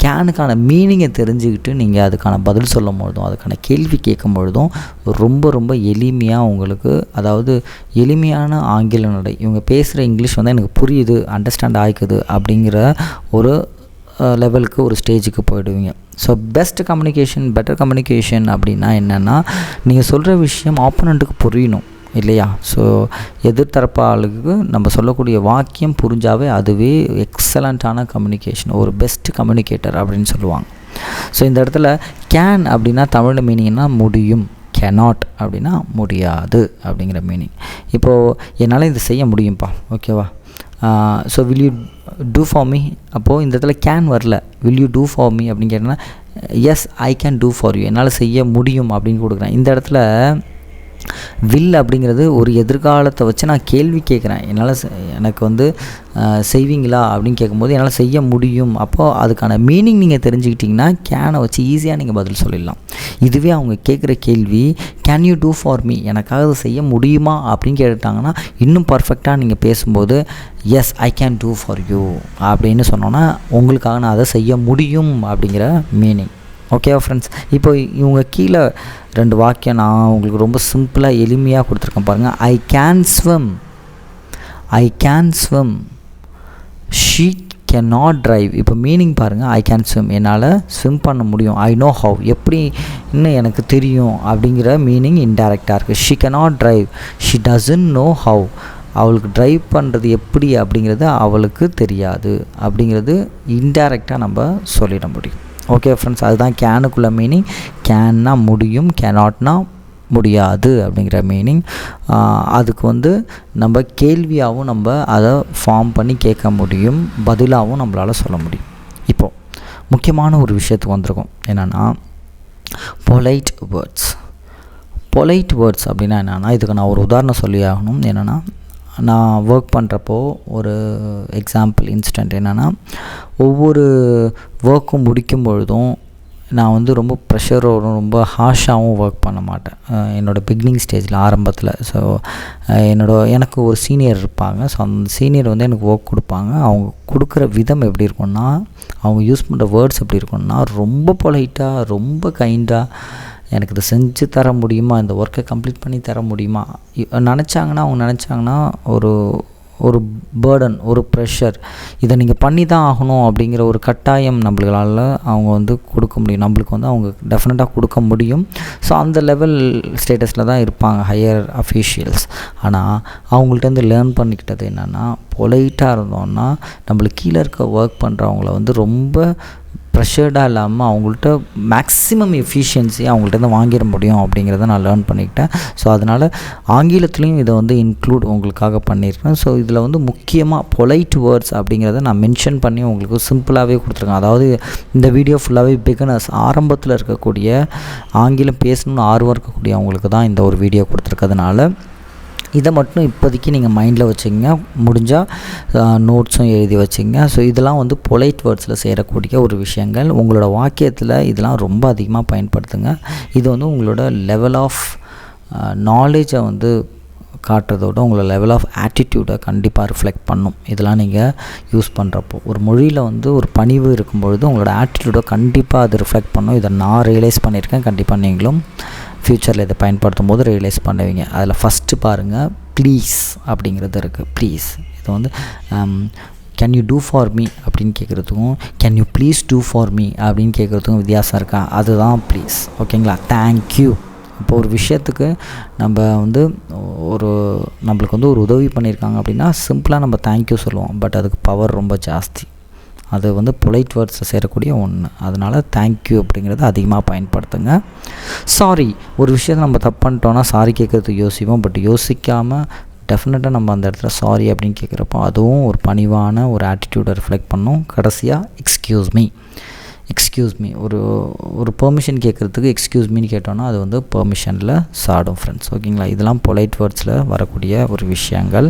கேனுக்கான மீனிங்கை தெரிஞ்சுக்கிட்டு நீங்கள் அதுக்கான பதில் சொல்லும் பொழுதும் அதுக்கான கேள்வி கேட்கும் பொழுதும் ரொம்ப எளிமையாக உங்களுக்கு, அதாவது எளிமையான ஆங்கில நடை, இவங்க பேசுகிற இங்கிலீஷ் வந்து எனக்கு புரியுது, அண்டர்ஸ்டாண்ட் ஆகிக்குது அப்படிங்கிற ஒரு லெவலுக்கு ஒரு ஸ்டேஜுக்கு போயிடுவீங்க. So best communication, better communication அப்படின்னா என்னென்னா நீங்கள் சொல்கிற விஷயம் ஆப்போனண்ட்டுக்கு புரியணும் இல்லையா. ஸோ எதிர்த்தரப்பாளுக்கு நம்ம சொல்லக்கூடிய வாக்கியம் புரிஞ்சாவே அதுவே எக்ஸலண்ட்டான கம்யூனிகேஷன், ஒரு பெஸ்ட் கம்யூனிகேட்டர் அப்படின்னு சொல்லுவாங்க. ஸோ இந்த இடத்துல கேன் அப்படின்னா தமிழ் மீனிங்னா முடியும், கேனாட் அப்படின்னா முடியாது அப்படிங்கிற மீனிங். இப்போது என்னால் இது செய்ய முடியும்ப்பா, ஓகேவா. So will you do for me. அப்போது இந்த இடத்துல கேன் வரல, will you do for me அப்படின்னு கேட்டேன்னா yes I can do for you, என்னால் செய்ய முடியும் அப்படின்னு கொடுக்குறேன். இந்த இடத்துல வில் அப்படிங்கிறது ஒரு எதிர்காலத்தை வச்சு நான் கேள்வி கேட்குறேன். எனக்கு வந்து செய்வீங்களா அப்படின்னு கேட்கும்போது என்னால் செய்ய முடியும். அப்போது அதுக்கான மீனிங் நீங்கள் தெரிஞ்சுக்கிட்டிங்கன்னா கேனை வச்சு ஈஸியாக நீங்கள் பதில் சொல்லிடலாம். இதுவே அவங்க கேட்குற கேள்வி can you do for me, எனக்காக அதை செய்ய முடியுமா அப்படின்னு கேட்டுட்டாங்கன்னா இன்னும் பர்ஃபெக்டாக நீங்கள் பேசும்போது yes I can do for you அப்படின்னு சொன்னோன்னா உங்களுக்காக நான் அதை செய்ய முடியும் அப்படிங்கிற மீனிங். ஓகேவா ஃப்ரெண்ட்ஸ். இப்போ இவங்க கீழே 2 வாக்கியம் நான் உங்களுக்கு ரொம்ப சிம்பிளாக எளிமையாக கொடுத்துருக்கேன் பாருங்கள். I can swim, I can swim, she can not drive. இப்போ மீனிங் பாருங்கள், ஐ கேன் ஸ்விம், என்னால் ஸ்விம் பண்ண முடியும், ஐ நோ ஹவ், எப்படி இன்னும் எனக்கு தெரியும் அப்படிங்கிற மீனிங் இன்டைரக்டாக இருக்குது. She can not drive, she doesn't know how, அவளுக்கு ட்ரைவ் பண்ணுறது எப்படி அப்படிங்கிறது அவளுக்கு தெரியாது அப்படிங்கிறது இன்டைரக்டாக நம்ம சொல்லிட முடியும். ஓகே ஃப்ரெண்ட்ஸ், அதுதான் கேனுக்குள்ள மீனிங். கேன்னா முடியும், கேனாட்னா முடியாது அப்படிங்கிற மீனிங். அதுக்கு வந்து நம்ம கேள்வியாகவும் நம்ம அதை ஃபார்ம் பண்ணி கேட்க முடியும், பதிலாகவும் நம்மளால் சொல்ல முடியும். இப்போது முக்கியமான ஒரு விஷயத்துக்கு வந்திருக்கோம், என்னென்னா பொலைட் வேர்ட்ஸ். பொலைட் வேர்ட்ஸ் அப்படின்னா என்னென்னா, இதுக்கு நான் ஒரு உதாரணம் சொல்லி ஆகணும். என்னென்னா, நான் ஒர்க் பண்ணுறப்போ ஒரு எக்ஸாம்பிள் இன்ஸ்டன்ட் என்னென்னா, ஒவ்வொரு ஒர்க்கும் முடிக்கும் பொழுதும் நான் வந்து ரொம்ப ப்ரெஷரோடும் ரொம்ப ஹார்ஷாகவும் ஒர்க் பண்ண மாட்டேன். என்னோடய பிகினிங் ஸ்டேஜில் ஆரம்பத்தில். ஸோ எனக்கு ஒரு சீனியர் இருப்பாங்க. ஸோ அந்த சீனியர் வந்து எனக்கு ஒர்க் கொடுப்பாங்க. அவங்க கொடுக்குற விதம் எப்படி இருக்கும்னா, அவங்க யூஸ் பண்ணுற வேர்ட்ஸ் எப்படி இருக்கும்னா, ரொம்ப பொலைட்டாக, ரொம்ப கைண்டாக, எனக்கு இதை செஞ்சு தர முடியுமா, இந்த ஒர்க்கை கம்ப்ளீட் பண்ணி தர முடியுமா, அவங்க நினச்சாங்கன்னா ஒரு பேர்டன், ஒரு ப்ரெஷர், இதை நீங்கள் பண்ணி தான் ஆகணும் அப்படிங்கிற ஒரு கட்டாயம் நம்மளால் அவங்க வந்து கொடுக்க முடியும். நம்மளுக்கு வந்து அவங்க டெஃபினட்டாக கொடுக்க முடியும். ஸோ அந்த லெவல் ஸ்டேட்டஸில் தான் இருப்பாங்க ஹையர் அஃபீஷியல்ஸ். ஆனால் அவங்கள்ட்டேருந்து லேர்ன் பண்ணிக்கிட்டது என்னென்னா, பொலைட்டாக இருந்தோன்னா நம்மளுக்கு கீழே இருக்க ஒர்க் பண்ணுறவங்கள வந்து ரொம்ப ப்ரெஷர்டாக இல்லாமல் அவங்கள்ட்ட மேக்ஸிமம் எஃபிஷியன்சி அவங்கள்ட்ட வாங்கிட முடியும் அப்படிங்கிறத நான் லேர்ன் பண்ணிக்கிட்டேன். ஸோ அதனால் ஆங்கிலத்துலேயும் இதை வந்து இன்க்ளூட் உங்களுக்காக பண்ணியிருக்கேன். ஸோ இதில் வந்து முக்கியமாக பொலைட் வேர்ட்ஸ் அப்படிங்கிறத நான் மென்ஷன் பண்ணி உங்களுக்கு சிம்பிளாகவே கொடுத்துருக்கேன். அதாவது இந்த வீடியோ ஃபுல்லாகவே பிகினர்ஸ், ஆரம்பத்தில் இருக்கக்கூடிய ஆங்கிலம் பேசணும்னு ஆர்வம் இருக்கக்கூடிய அவங்களுக்கு தான் இந்த ஒரு வீடியோ கொடுத்துருக்கிறதுனால இதை மட்டும் இப்போதைக்கு நீங்கள் மைண்டில் வச்சுங்க. முடிஞ்சால் நோட்ஸும் எழுதி வச்சுங்க. ஸோ இதெல்லாம் வந்து பொலைட் வேர்ட்ஸில் சேரக்கூடிய ஒரு விஷயங்கள். உங்களோட வாக்கியத்தில் இதெல்லாம் ரொம்ப அதிகமாக பயன்படுத்துங்க. இது வந்து உங்களோட லெவல் ஆஃப் நாலேஜை வந்து காட்டுறதோட உங்களோட லெவல் ஆஃப் ஆட்டிடியூடை கண்டிப்பாக ரிஃப்ளெக்ட் பண்ணும். இதெல்லாம் நீங்கள் யூஸ் பண்ணுறப்போ ஒரு மொழியில் வந்து ஒரு பணிவு இருக்கும்பொழுது உங்களோட ஆட்டிடியூடை கண்டிப்பாக அது ரிஃப்ளெக்ட் பண்ணும். இதை நான் ரியலைஸ் பண்ணியிருக்கேன். கண்டிப்பாக நீங்களும் ஃப்யூச்சரில் இதை பயன்படுத்தும் போது ரியலைஸ் பண்ணுவீங்க. அதில் ஃபஸ்ட்டு பாருங்கள், ப்ளீஸ் அப்படிங்கிறது இருக்குது. ப்ளீஸ் இது வந்து can you do for me அப்படின்னு கேட்குறதுக்கும் can you please do for me அப்படின்னு கேட்குறதுக்கும் வித்தியாசம் இருக்கா? அதுதான் ப்ளீஸ். ஓகேங்களா? தேங்க்யூ. இப்போ ஒரு விஷயத்துக்கு நம்ம வந்து நம்மளுக்கு வந்து ஒரு உதவி பண்ணியிருக்காங்க அப்படின்னா சிம்பிளாக நம்ம தேங்க்யூ சொல்லுவோம். பட் அதுக்கு பவர் ரொம்ப ஜாஸ்தி. அது வந்து பொலைட் வேர்ட்ஸை சேரக்கூடிய ஒன்று. அதனால் தேங்க்யூ அப்படிங்கிறத அதிகமாக பயன்படுத்துங்க. சாரி, ஒரு விஷயத்தை நம்ம தப்பு பண்ணிட்டோன்னா சாரி கேட்குறதுக்கு யோசிப்போம். பட் யோசிக்காமல் டெஃபினட்டாக நம்ம அந்த இடத்துல சாரி அப்படின்னு கேட்குறப்போ அதுவும் ஒரு பணிவான ஒரு ஆட்டிடியூடை ரிஃப்ளெக்ட் பண்ணும். கடைசியாக எக்ஸ்கியூஸ் மீ ஒரு பெர்மிஷன் கேட்குறதுக்கு எக்ஸ்கியூஸ் மீன்னு கேட்டோன்னா அது வந்து பெர்மிஷனில் சாடும் ஃப்ரெண்ட்ஸ். ஓகேங்களா? இதெல்லாம் பொலைட் வேர்ட்ஸில் வரக்கூடிய ஒரு விஷயங்கள்.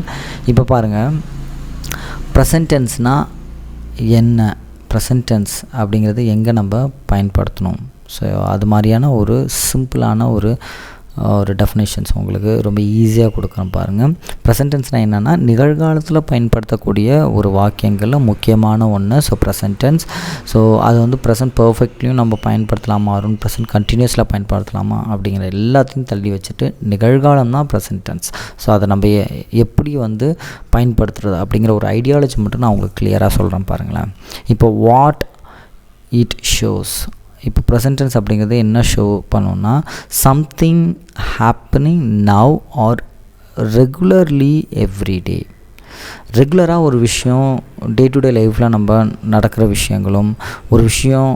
இப்போ பாருங்கள், ப்ரெசன்ட் டென்ஸ்னால் என்ன, ப்ரெசன்ட் டென்ஸ் அப்படிங்கிறது எங்கே நம்ம பயன்படுத்தணும். ஸோ அது மாதிரியான ஒரு சிம்பிளான ஒரு டெஃபினேஷன்ஸ் உங்களுக்கு ரொம்ப ஈஸியாக கொடுக்குறேன் பாருங்கள். ப்ரெசன்ட் டென்ஸ்னால் என்னென்னா நிகழ்காலத்தில் பயன்படுத்தக்கூடிய ஒரு வாக்கியங்களில் முக்கியமான ஒன்று. So present tense. ஸோ அது வந்து ப்ரெசன்ட் பர்ஃபெக்ட்லேயும் நம்ம பயன்படுத்தலாமா, வரும் ப்ரெசன்ட் கண்டினியூஸில் பயன்படுத்தலாமா அப்படிங்கிற எல்லாத்தையும் தள்ளி வச்சுட்டு நிகழ்காலம் தான் ப்ரெசன்ட் டென்ஸ். ஸோ அதை நம்ம எப்படி வந்து பயன்படுத்துறது அப்படிங்கிற ஒரு ஐடியாலஜி மட்டும் நான் உங்களுக்கு கிளியராக சொல்கிறேன் பாருங்களேன். இப்போ வாட் இட் ஷோஸ். இப்போ ப்ரெசன்ட் டென்ஸ் அப்படிங்கிறது என்ன ஷோ பண்ணோன்னா, something happening now or regularly everyday. ரெகுலராக ஒரு விஷயம் டே டு டே லைஃப்பில் நம்ம நடக்கிற விஷயங்களும், ஒரு விஷயம்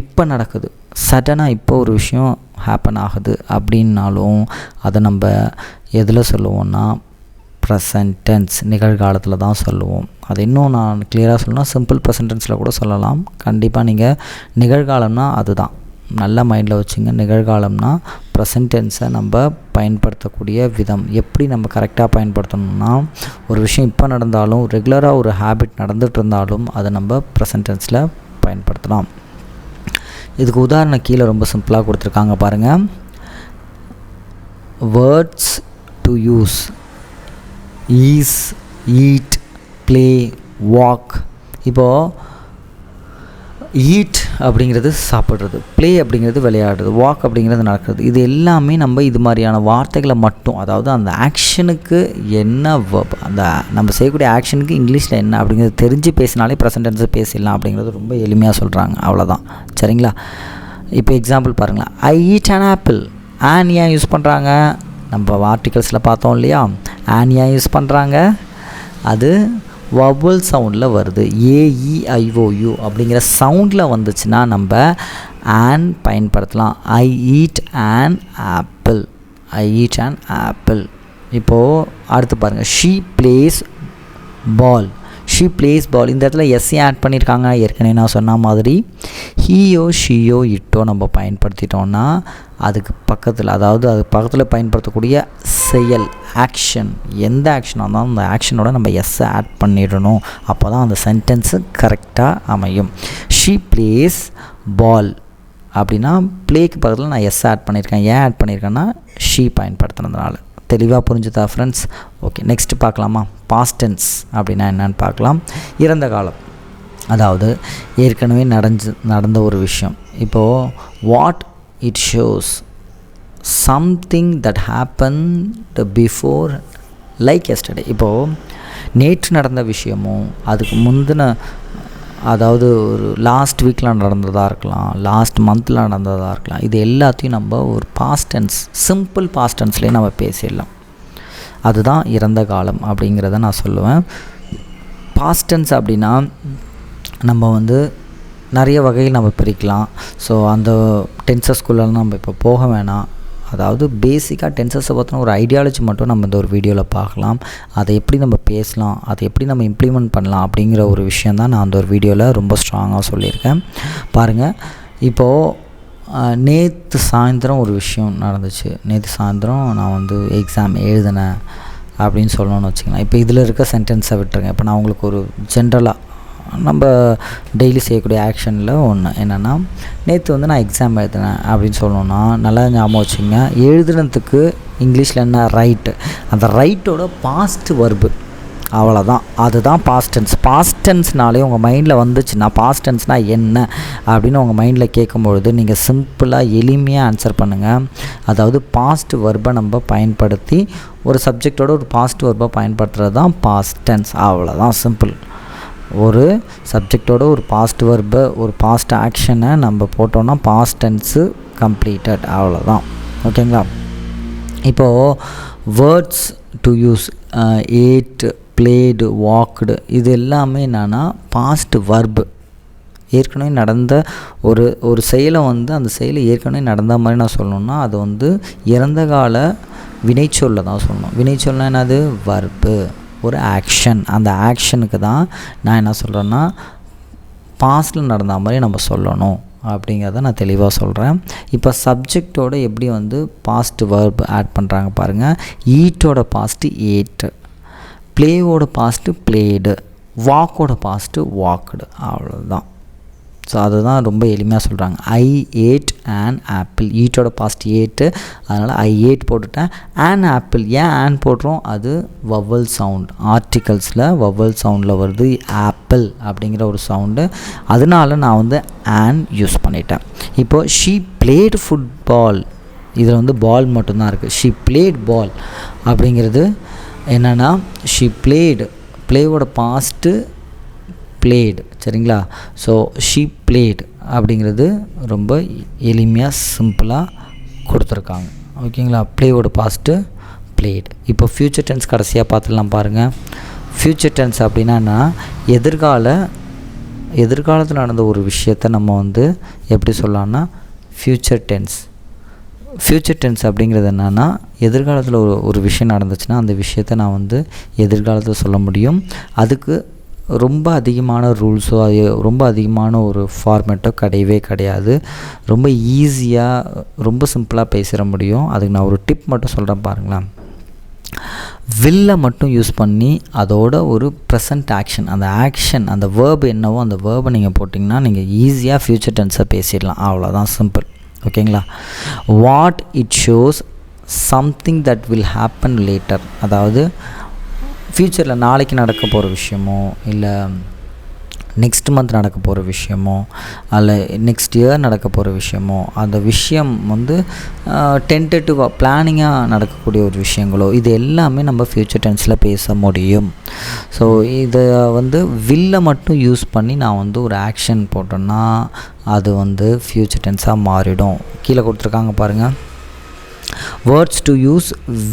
இப்போ நடக்குது, சடனாக இப்போ ஒரு விஷயம் ஹேப்பன் ஆகுது அப்படின்னாலும் அதை நம்ம எதில் சொல்லுவோன்னா ப்ரெசன்ட் டென்ஸ், நிகழ்காலத்தில் தான் சொல்லுவோம். அது இன்னும் நான் கிளியராக சொல்லணும்னா சிம்பிள் ப்ரெசன்ட் டென்ஸில் கூட சொல்லலாம். கண்டிப்பாக நீங்கள் நிகழ்காலம்னா அதுதான் நல்ல மைண்டில் வச்சுங்க. நிகழ்காலம்னா ப்ரெசன்ட் டென்ஸை நம்ம பயன்படுத்தக்கூடிய விதம் எப்படி நம்ம கரெக்டாக பயன்படுத்தணும்னா, ஒரு விஷயம் இப்போ நடந்தாலும் ரெகுலராக ஒரு ஹேபிட் நடந்துகிட்டு இருந்தாலும் அதை நம்ம ப்ரெசன்ட் டென்ஸில் பயன்படுத்தலாம். இதுக்கு உதாரணம் கீழே ரொம்ப சிம்பிளாக கொடுத்துருக்காங்க பாருங்கள். Words to use is, eat, play, walk. இப்போது ஈட் அப்படிங்கிறது சாப்பிட்றது, ப்ளே அப்படிங்கிறது விளையாடுறது, வாக் அப்படிங்கிறது நடக்கிறது. இது எல்லாமே நம்ம இது மாதிரியான வார்த்தைகளை மட்டும், அதாவது அந்த ஆக்ஷனுக்கு என்ன வெர்ப், அந்த நம்ம செய்யக்கூடிய ஆக்ஷனுக்கு இங்கிலீஷில் என்ன அப்படிங்கிறது தெரிஞ்சு பேசினாலே ப்ரெசன்ட் டென்ஸை பேசிடலாம் அப்படிங்கிறது ரொம்ப எளிமையாக சொல்கிறாங்க. அவ்வளோதான். சரிங்களா? இப்போ எக்ஸாம்பிள் பாருங்களேன். I eat an apple. On ஏன் யூஸ் பண்ணுறாங்க? நம்ம ஆர்டிகல்ஸில் பார்த்தோம் இல்லையா, ஆன் ஏன் யூஸ் பண்ணுறாங்க? அது வவல் சவுண்டில் வருது. AEIOU அப்படிங்கிற சவுண்டில் வந்துச்சுன்னா நம்ம ஆன் பயன்படுத்தலாம். I eat an apple. I eat an apple. இப்போது அடுத்து பாருங்கள், she plays ball. She plays ball. இந்த இடத்துல எஸ்ஸே ஆட் பண்ணியிருக்காங்க. ஏற்கனவே நான் சொன்ன மாதிரி ஹீயோ ஷீயோ இட்டோ நம்ம பயன்படுத்திட்டோன்னா அதுக்கு பக்கத்தில், அதாவது அது பக்கத்தில் பயன்படுத்தக்கூடிய செயல், ஆக்ஷன், எந்த ஆக்ஷனாக இருந்தாலும் அந்த ஆக்ஷனோட நம்ம எஸ்ஸை ஆட் பண்ணிடணும். அப்போ தான் அந்த சென்டென்ஸு கரெக்டாக அமையும். ஷீ பிளேஸ் பால் அப்படின்னா ப்ளேக்கு பக்கத்தில் நான் எஸ் ஆட் பண்ணியிருக்கேன். ஏன் ஆட் பண்ணியிருக்கேன்னா ஷீ பயன்படுத்துனதுனால. தெளிவாக புரிஞ்சுதா ஃப்ரெண்ட்ஸ்? ஓகே, நெக்ஸ்ட்டு பார்க்கலாமா? பாஸ்ட் டென்ஸ் அப்படின்னா என்னன்னு பார்க்கலாம். இறந்த காலம், அதாவது ஏற்கனவே நடந்த ஒரு விஷயம். இப்போது what it shows something that happened before like yesterday. இப்போது நேற்று நடந்த விஷயமும் அதுக்கு முந்தின, அதாவது ஒரு லாஸ்ட் வீக்கில் நடந்ததாக இருக்கலாம், லாஸ்ட் மந்தில் நடந்ததாக இருக்கலாம், இது எல்லாத்தையும் நம்ம ஒரு பாஸ்ட் டென்ஸ், சிம்பிள் பாஸ்ட் டென்ஸ்லேயே நம்ம பேசிடலாம். அதுதான் இறந்த காலம் அப்படிங்கிறத நான் சொல்லுவேன். பாஸ்ட் டென்ஸ் அப்படின்னா நம்ம நிறைய வகையில் நம்ம பிரிக்கலாம். ஸோ அந்த டென்சஸ்குள்ளெல்லாம் நம்ம இப்போ போக வேணாம். அதாவது பேசிக்காக டென்சஸை பற்றின ஒரு ஐடியாலஜி மட்டும் நம்ம இந்த ஒரு வீடியோவில் பார்க்கலாம். அதை எப்படி நம்ம பேசலாம், அதை எப்படி நம்ம இம்ப்ளிமெண்ட் பண்ணலாம் அப்படிங்கிற ஒரு விஷயந்தான் நான் அந்த ஒரு வீடியோவில் ரொம்ப ஸ்ட்ராங்காக சொல்லியிருக்கேன். பாருங்கள், இப்போது நேற்று சாயந்தரம் ஒரு விஷயம் நடந்துச்சு. நேற்று சாயந்தரம் நான் எக்ஸாம் எழுதினேன் அப்படின்னு சொல்லணும்னு வச்சுக்கலாம். இப்போ இதில் இருக்க சென்டென்ஸை விட்டுருங்க. இப்போ நான் உங்களுக்கு ஒரு ஜென்ரலாக நம்ம டெய்லி செய்யக்கூடிய ஆக்ஷனில் ஒன்று என்னென்னா, நேற்று நான் எக்ஸாம் எழுதினேன் அப்படின்னு சொல்லணுன்னா நல்லா ஞாபகம் வச்சுங்க. எழுதுனதுக்கு இங்கிலீஷில் என்ன, ரைட்டு. அந்த ரைட்டோட பாஸ்ட் வர்பு, அவ்வளோதான். அதுதான் பாஸ்ட் டென்ஸ். பாஸ்ட் டென்ஸ்னாலே உங்கள் மைண்டில் வந்துச்சுன்னா பாஸ்ட் டென்ஸ்னால் என்ன அப்படின்னு உங்கள் மைண்டில் கேட்கும்பொழுது நீங்கள் சிம்பிளாக எளிமையாக ஆன்சர் பண்ணுங்கள். அதாவது பாஸ்ட் வர்பை நம்ம பயன்படுத்தி ஒரு சப்ஜெக்டோட ஒரு பாஸ்ட் வர்பை பயன்படுத்துகிறது தான் பாஸ்ட் டென்ஸ். அவ்வளோதான், சிம்பிள். ஒரு சப்ஜெக்டோட ஒரு பாஸ்ட் வர்பை, ஒரு பாஸ்ட் ஆக்ஷனை நம்ம போட்டோன்னா பாஸ்ட் டென்ஸு கம்ப்ளீட்டட். அவ்வளோதான். ஓகேங்களா? இப்போது words to use, ate, played, walked, இது எல்லாமே என்னென்னா பாஸ்ட் வர்பு. ஏற்கனவே நடந்த ஒரு செயலை அந்த செயலை ஏற்கனவே நடந்த மாதிரி நான் சொல்லணுன்னா அது இறந்த கால வினைச்சொல்ல தான் சொல்லணும். வினைச்சொல்னா என்னது? வர்பு, ஒரு ஆக்ஷன். அந்த ஆக்ஷனுக்கு தான் நான் என்ன சொல்கிறேன்னா பாஸ்டில் நடந்த மாதிரி நம்ம சொல்லணும் அப்படிங்கிறத நான் தெளிவாக சொல்கிறேன். இப்போ சப்ஜெக்டோட எப்படி பாஸ்ட் வர்ப் ஆட் பண்ணுறாங்க பாருங்கள். ஈட்டோட பாஸ்ட்டு ஏட்டு, ப்ளேவோட பாஸ்ட்டு ப்ளேடு, வாக்கோட பாஸ்ட்டு வாக்டு. அவ்வளோதான். ஸோ அதுதான் ரொம்ப எளிமையாக சொல்கிறாங்க. I ate an apple. ஈட்டோட பாஸ்ட் ஏட்டு, அதனால் ஐ ஏட் போட்டுட்டேன். ஆன் ஆப்பிள், ஏன் ஆன் போடுறோம்? அது வவல் சவுண்ட். ஆர்டிகல்ஸில் வவல் சவுண்டில் வருது ஆப்பிள் அப்படிங்கிற ஒரு சவுண்டு. அதனால நான் ஆன் யூஸ் பண்ணிட்டேன். இப்போது ஷீ பிளேட் ஃபுட்பால். இதில் பால் மட்டும்தான் இருக்குது. ஷீ பிளேட் பால் அப்படிங்கிறது என்னென்னா ஷீ பிளேடு, ப்ளேவோட பாஸ்ட்டு பிளேடு. சரிங்களா? ஸோ ஷீ பிளேடு அப்படிங்கிறது ரொம்ப எளிமையாக சிம்பிளாக கொடுத்துருக்காங்க. ஓகேங்களா? ப்ளேவோட பாஸ்ட்டு பிளேடு. இப்போ ஃப்யூச்சர் டென்ஸ் கடைசியாக பார்த்துடலாம் பாருங்கள். ஃப்யூச்சர் டென்ஸ் அப்படின்னா எதிர்காலத்தில் நடந்த ஒரு விஷயத்தை நம்ம எப்படி சொல்லலாம்னா ஃப்யூச்சர் டென்ஸ். ஃப்யூச்சர் டென்ஸ் அப்படிங்கிறது என்னென்னா எதிர்காலத்தில் ஒரு விஷயம் நடந்துச்சுன்னா அந்த விஷயத்தை நான் எதிர்காலத்தில் சொல்ல முடியும். அதுக்கு ரொம்ப அதிகமான ரூல்ஸோ ரொம்ப அதிகமான ஒரு ஃபார்மேட்டோ கிடையாது. ரொம்ப ஈஸியாக ரொம்ப சிம்பிளாக பேசிட முடியும். அதுக்கு நான் ஒரு டிப் மட்டும் சொல்கிறேன் பாருங்களேன். வில்லை மட்டும் யூஸ் பண்ணி அதோட ஒரு ப்ரெசன்ட் ஆக்ஷன், அந்த ஆக்ஷன், அந்த வேர்பு என்னவோ அந்த வேர்பை நீங்கள் போட்டிங்கன்னா நீங்கள் ஈஸியாக ஃப்யூச்சர் டென்ஸை பேசிடலாம். அவ்வளோதான், சிம்பிள். ஓகேங்களா? What it shows something that will happen later. அதாவது ஃப்யூச்சரில் நாளைக்கு நடக்க போகிற விஷயமோ, இல்லை நெக்ஸ்ட் மந்த் நடக்க போகிற விஷயமோ, அல்ல நெக்ஸ்ட் இயர் நடக்க போகிற விஷயமோ, அந்த விஷயம் டென்டேட்டிவாக பிளானிங்காக நடக்கக்கூடிய ஒரு விஷயங்களோ, இது எல்லாமே நம்ம ஃப்யூச்சர் டென்ஸில் பேச முடியும். ஸோ இதை வில்லை மட்டும் யூஸ் பண்ணி நான் ஒரு ஆக்ஷன் போட்டேன்னா அது ஃப்யூச்சர் டென்ஸாக மாறிடும். கீழே கொடுத்துருக்காங்க பாருங்கள். Words to use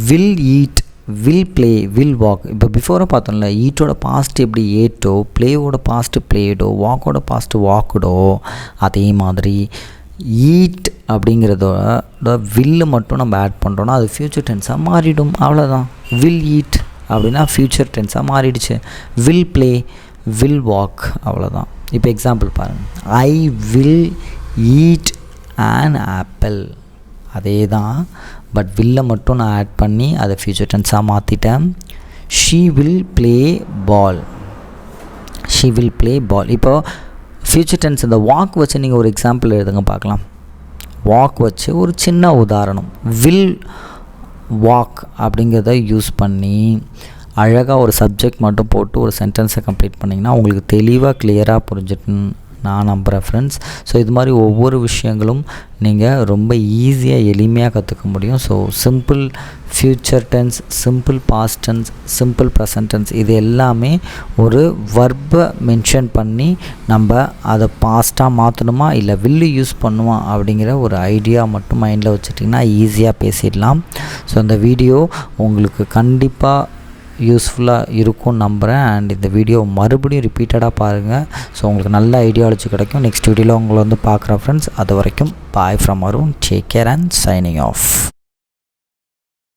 will eat will play will walk. இப்போ பிஃபோராக பார்த்தோம்ல, ஈட்டோட பாஸ்ட் எப்படி ஏட்டோ, ப்ளேவோட பாஸ்ட்டு ப்ளேடோ, வாக்கோட பாஸ்ட்டு வாக்குடோ, அதே மாதிரி ஈட் அப்படிங்கிறதோட வில்லு மட்டும் நம்ம ஆட் பண்ணுறோன்னா அது ஃப்யூச்சர் டென்ஸாக மாறிடும். அவ்வளோதான். வில் ஈட் அப்படின்னா ஃப்யூச்சர் டென்ஸாக மாறிடுச்சு. வில் ப்ளே, வில் வாக், அவ்வளோதான். இப்போ எக்ஸாம்பிள் பாருங்கள். I will eat an apple. அதே தான், பட் வில்லை மட்டும் நான் ஆட் பண்ணி அதை ஃப்யூச்சர் டென்ஸாக மாற்றிட்டேன். She will play ball, she will play ball. இப்போது ஃப்யூச்சர் டென்ஸ் இந்த வாக் வச்சு நீங்கள் ஒரு எக்ஸாம்பிள் எழுதுங்க பார்க்கலாம். வாக் வச்சு ஒரு சின்ன உதாரணம், வில் வாக் அப்படிங்கிறத யூஸ் பண்ணி அழகாக ஒரு சப்ஜெக்ட் மட்டும் போட்டு ஒரு சென்டென்ஸை கம்ப்ளீட் பண்ணிங்கன்னா உங்களுக்கு தெளிவாக கிளியராக புரிஞ்சுட்டுன்னு நான் நம்புகிறேன் ஃப்ரெண்ட்ஸ். ஸோ இது மாதிரி ஒவ்வொரு விஷயங்களும் நீங்கள் ரொம்ப ஈஸியாக எளிமையாக கற்றுக்க முடியும். So simple future tense, simple past tense, simple present tense, இது எல்லாமே ஒரு வர்பை மென்ஷன் பண்ணி நம்ம அதை பாஸ்ட்டாக மாற்றணுமா இல்லை வில்லு யூஸ் பண்ணுமா அப்படிங்கிற ஒரு ஐடியா மட்டும் மைண்டில் வச்சுட்டிங்கன்னா ஈஸியாக பேசிடலாம். ஸோ இந்த வீடியோ உங்களுக்கு கண்டிப்பாக யூஸ்ஃபுல்லாக இருக்கும்னு நம்புகிறேன். அண்ட் இந்த வீடியோ மறுபடியும் ரிப்பீட்டடாக பாருங்கள். ஸோ உங்களுக்கு நல்ல ஐடியாலஜி கிடைக்கும். நெக்ஸ்ட் வீடியோவில் உங்களை வந்து பார்க்குறேன் ஃப்ரெண்ட்ஸ். அது வரைக்கும் bye from Arun. Take care and signing off.